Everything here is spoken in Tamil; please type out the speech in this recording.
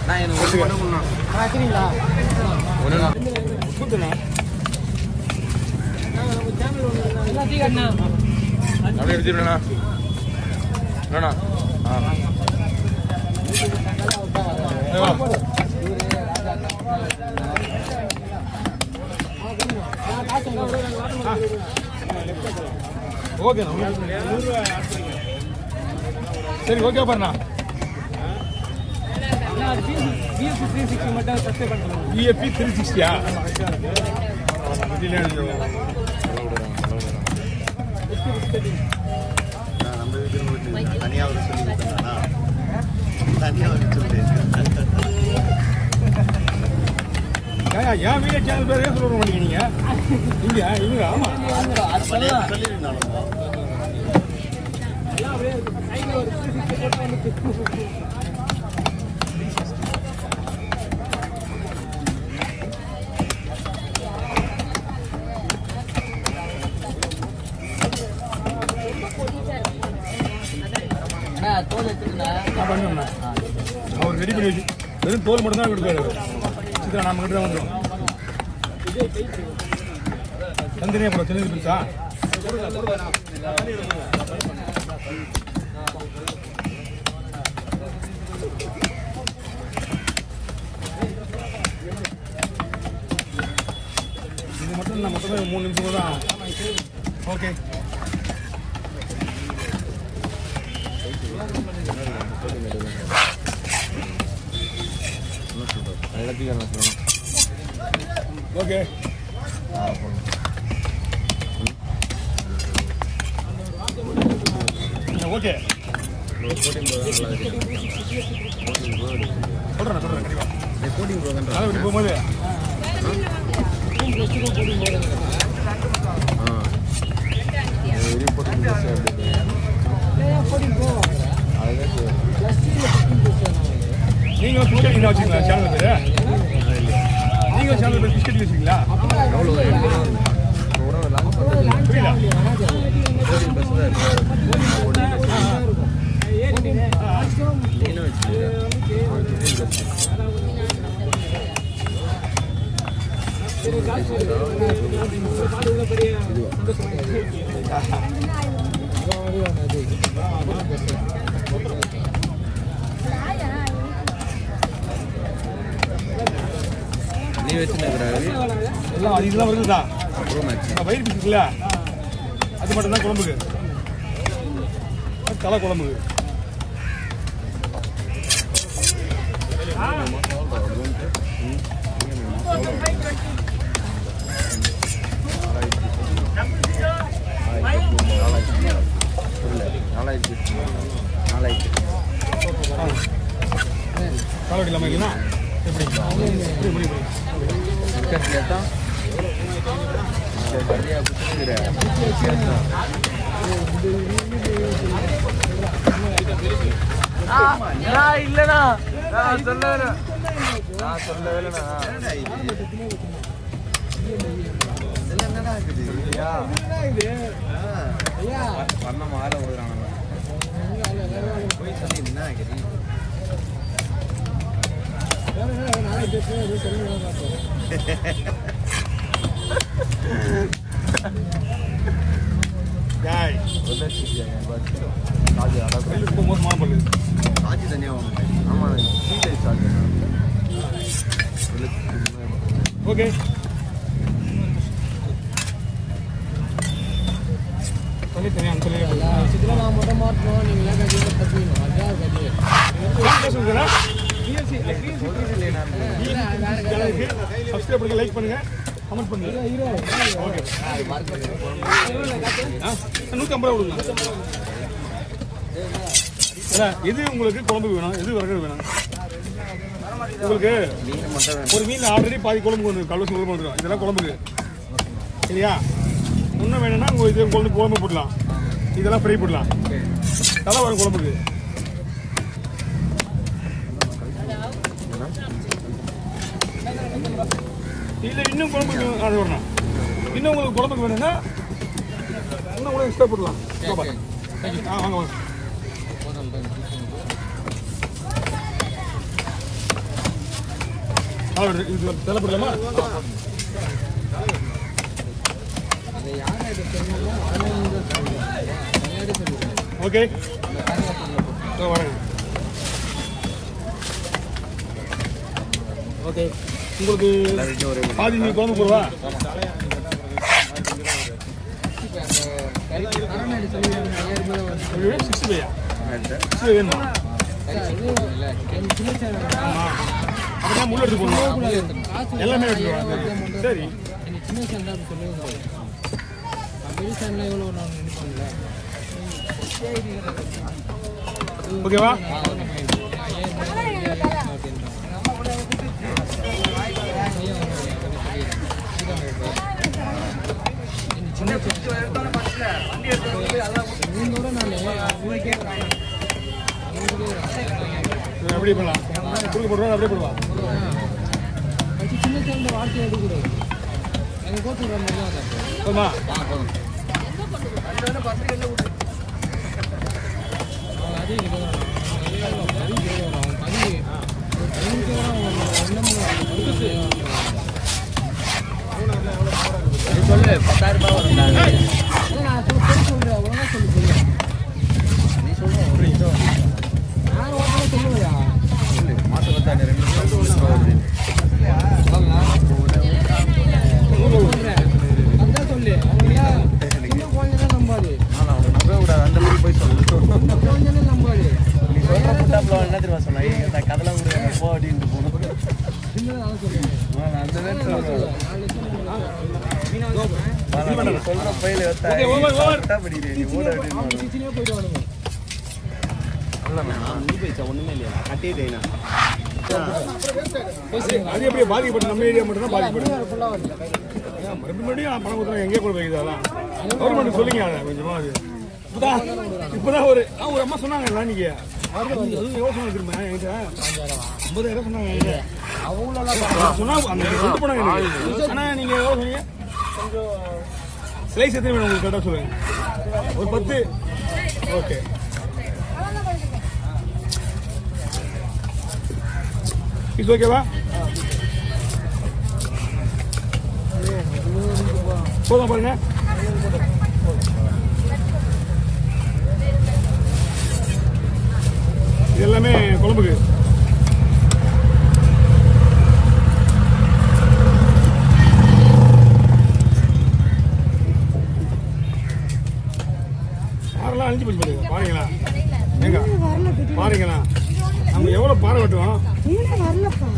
நான் எனக்கு ஒரு மட்டும் பண்ணா சரிங்களா ஒண்ணு கூட்டுனா எல்லாம் டீ கண்ணா அப்படியே எடுத்துறேனா வேணா ஓகே சரி ஓகே பண்ணா BFP 360 மட்டும் சப்ஸ்கிரைப் பண்ணுங்க BFP 360 நம்ம வீட்டுல தனியா ஒரு சொல்லி கொடுத்தா தனியா ஒரு சொல்லி ஏன் வீடியோ சேனல் பேரே சொல்ல மாட்டேங்கிறீங்க இங்க இவங்க ஆமா தோல் எடுத்துருந்தா பண்ணுண்ணா அவர் ரெடி பண்ணி வச்சு வெறும் தோல் மட்டும் தான் கொடுக்காரு சித்ரா நம்ம கிட்ட தான் வந்துடும் தந்திரியா போட சின்ன பிடிச்சா இது மட்டும் நான் மொத்தமே 3 நிமிஷம் தான் ஓகே ஓகே ஓகே சொல்றேன் கண்டிப்பா போகும்போது நீங்க பிஸ்கட் வச்சுங்களா சேனல் பேரு நீங்க சேனல் பேர் பிஸ்கட் வச்சுங்களா நீ வச்சுருக்கிறாரு எல்லாம் அது இதெல்லாம் வருதுதா வயிறு பிடிக்குல்ல அது மட்டும்தான் குழம்புக்கு தலை குழம்புக்கு காலடி இல்லாமல் இல்லைன்னா எப்படி இல்லண்ணா நான் சொல்லவே இல்லைண்ணா என்னடா பண்ண மாற விடுறாங்க போய் சொல்லி என்ன கேட்டீங்க சார்ஜ் தனியாக ஆமாம் சார்ஜ் ஓகே தனித்தனியாக சித்திரம் நான் மட்டும் மாற்றணும் நீங்களே கட்டியும் கட்டிக்கணும் அதான் கட்டியும் சப்ஸ்கிரைப் பண்ணுங்க லைக் பண்ணுங்க கமெண்ட் பண்ணுங்க ஓகே 150 கொடுங்க எது உங்களுக்கு குழம்பு வேணும் எது வரகு வேணும் உங்களுக்கு ஒரு மீன் ஆல்ரெடி பாதி குழம்பு வந்து கல்வசி குழம்பு வந்துடும் இதெல்லாம் குழம்புக்கு சரியா இன்னும் வேணும்னா இது குழம்பு போடலாம் இதெல்லாம் ஃப்ரை போடலாம் தலை வரும் குழம்புக்கு இல்லை இன்னும் குழம்புக்கு அது வரணும் இன்னும் உங்களுக்கு குழம்புக்கு வேணும்னா இன்னும் கூட எக்ஸ்ட்ரா போடலாம் வாங்க வாங்க கால் இது தலைப்படலாமா? ஓகே வரேன். ஓகே உங்களுக்கு பாதி நீ குழம்பு போடுவா? 60 வேணுமா? அப்படின்னா முள்ள எடுத்து போடணும். எல்லாமே எடுத்துருவாங்க. சரி சின்ன சேனல் சொல்லுங்க. பெரிய சேனல் எவ்வளோ நான் நினைப்பேன்ல. ஓகேவா? எப்படி பண்ணலாம்? குறுக்கு போடுவா அப்படியே போடுவா? சின்ன சேனல் வார்த்தை எடுக்கூடாது. எங்கள் கோச்சு போதுமா? சொல்லு 10,000 ரூபாய் வரும். நான் சொல்கிறேன் ஒழுங்காக சொல்லு. நீ சொல்லுவோம் நான் ஒழுங்காக சொல்லுவையா? சொல்லு மாதம் 2 வருது. அதான் சொல்லு. அவங்க சின்ன குழந்தைதான் நம்பாது. ஆனால் அவங்க நம்பவே கூடாது. அந்த மாதிரி போய் சொல்லு. சின்ன குழந்தைனே நம்பாது. நீ சொல்கிற புட்டாப்பில் என்ன தெரியுமா சொன்னா? இந்த கதெல்லாம் கூட போ அப்படின்ட்டு போகணும். சின்னதான் சொல்லுவேன். அந்த நேரத்தில் சொல்கிற பயில புட்டா படிக்கிறேன். நீ ஓட அப்படின்னு கிச்சனே போயிட்டு வானுங்க. நீ போயிச்சா ஒன்றுமே இல்லையா? கட்டிட்டேனா? அது எப்படியே பாதிக்கப்பட்டு நம்ம ஏரியா மட்டும் தான் பாதிக்கப்படும். மறுபடியும் பணம் கொடுத்தா எங்கேயே கூட வைக்குதாலாம் கவர்மெண்ட் சொல்லிங்க. கொஞ்சமா அது இப்பதான் ஒரு அம்மா சொன்னாங்க நீங்க அதுவும் யோசனை திரும்ப என்கிட்ட 50,000 சொன்னாங்க. சொன்னா அந்த கொண்டு போனாங்க எனக்கு. ஆனா நீங்க எவ்வளோ சொன்னீங்க? கொஞ்சம் ஸ்லைஸ் எத்தனை வேணும் உங்களுக்கு கரெக்டாக சொல்லுங்க. ஒரு 10. ஓகே இது ஓகேவா? போதும் பாருங்க. இது எல்லாமே குழம்புக்கு. பாறைலாம் அழிஞ்சு போச்சு பாருங்களா? எங்க பாருங்களா? நம்ம எவ்வளோ பாறை வெட்டுவோம்? வரலப்பா.